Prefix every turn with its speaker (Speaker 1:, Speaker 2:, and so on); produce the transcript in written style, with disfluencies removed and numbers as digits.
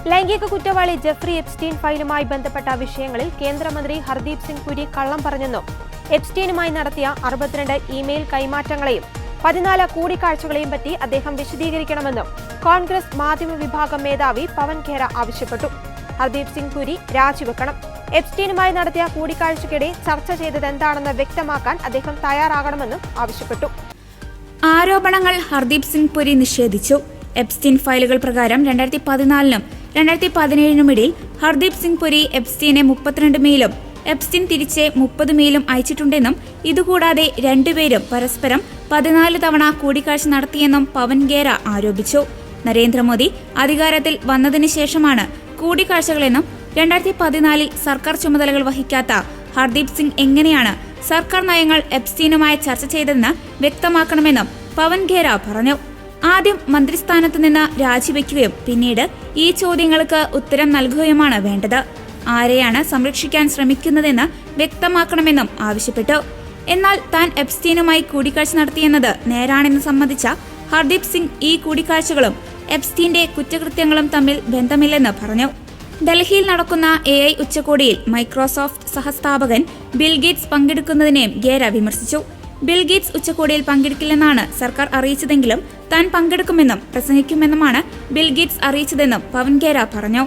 Speaker 1: ലൈംഗിക കുറ്റവാളി Jeffrey Epstein ഫയലുമായി ബന്ധപ്പെട്ട വിഷയങ്ങളിൽ കേന്ദ്രമന്ത്രി ഹർദീപ് സിംഗ് പുരി കള്ളം പറഞ്ഞെന്നും എപ്സ്റ്റീനുമായി നടത്തിയ 62 ഇമെയിൽ കൈമാറ്റങ്ങളെയും 14 കൂടിക്കാഴ്ചകളെയും പറ്റി അദ്ദേഹം വിശദീകരിക്കണമെന്നും കോൺഗ്രസ് മാധ്യമ വിഭാഗം മേധാവി പവൻ ഖേര ആവശ്യപ്പെട്ടു. ഹർദീപ് സിംഗ് പുരി രാജിവെക്കണം. എപ്സ്റ്റീനുമായി നടത്തിയ കൂടിക്കാഴ്ചയ്ക്കിടെ ചർച്ച ചെയ്തതെന്താണെന്ന് വ്യക്തമാക്കാൻ അദ്ദേഹം തയ്യാറാകണമെന്നും ആവശ്യപ്പെട്ടു.
Speaker 2: ആരോപണങ്ങൾ ഹർദീപ് സിംഗ് പുരി നിഷേധിച്ചു. എപ്സ്റ്റീൻ ഫയലുകൾ പ്രകാരം 2014-നും 2017-നും ഇടയിൽ ഹർദീപ് സിംഗ് പുരി എപ്സ്റ്റീനെ 32 മെയിലും എപ്സ്റ്റീൻ തിരിച്ച് 30 മെയിലും അയച്ചിട്ടുണ്ടെന്നും ഇതുകൂടാതെ രണ്ടുപേരും പരസ്പരം 14 തവണ കൂടിക്കാഴ്ച നടത്തിയെന്നും പവൻ ഖേര ആരോപിച്ചു. നരേന്ദ്രമോദി അധികാരത്തിൽ വന്നതിന് ശേഷമാണ് കൂടിക്കാഴ്ചകളെന്നും 2014-ൽ സർക്കാർ ചുമതലകൾ വഹിക്കാത്ത ഹർദീപ് സിംഗ് എങ്ങനെയാണ് സർക്കാർ നയങ്ങൾ എപ്സ്റ്റീനുമായി ചർച്ച ചെയ്തതെന്ന് വ്യക്തമാക്കണമെന്നും പവൻ ഖേര പറഞ്ഞു. ആദ്യം മന്ത്രിസ്ഥാനത്ത് നിന്ന് രാജിവെക്കുകയും പിന്നീട് ഈ ചോദ്യങ്ങൾക്ക് ഉത്തരം നൽകുകയുമാണ് വേണ്ടത്. ആരെയാണ് സംരക്ഷിക്കാൻ ശ്രമിക്കുന്നതെന്ന് വ്യക്തമാക്കണമെന്നും ആവശ്യപ്പെട്ടു. എന്നാൽ താൻ എപ്സ്റ്റീനുമായി കൂടിക്കാഴ്ച നടത്തിയെന്നത് നേരാണെന്ന് സമ്മതിച്ച ഹർദീപ് സിംഗ് ഈ കൂടിക്കാഴ്ചകളും എപ്സ്റ്റീന്റെ കുറ്റകൃത്യങ്ങളും തമ്മിൽ ബന്ധമില്ലെന്ന് പറഞ്ഞു. ഡൽഹിയിൽ നടക്കുന്ന AI ഉച്ചകോടിയിൽ മൈക്രോസോഫ്റ്റ് സഹസ്ഥാപകൻ ബിൽ ഗേറ്റ്സ് പങ്കെടുക്കുന്നതിനെയും ഖേര വിമർശിച്ചു. ബിൽ ഗേറ്റ്സ് ഉച്ചകോടിയിൽ പങ്കെടുക്കില്ലെന്നാണ് സർക്കാർ അറിയിച്ചതെങ്കിലും താൻ പങ്കെടുക്കുമെന്നും പ്രസംഗിക്കുമെന്നുമാണ് ബിൽ ഗേറ്റ്സ് അറിയിച്ചതെന്നും പവൻ ഖേര പറഞ്ഞു.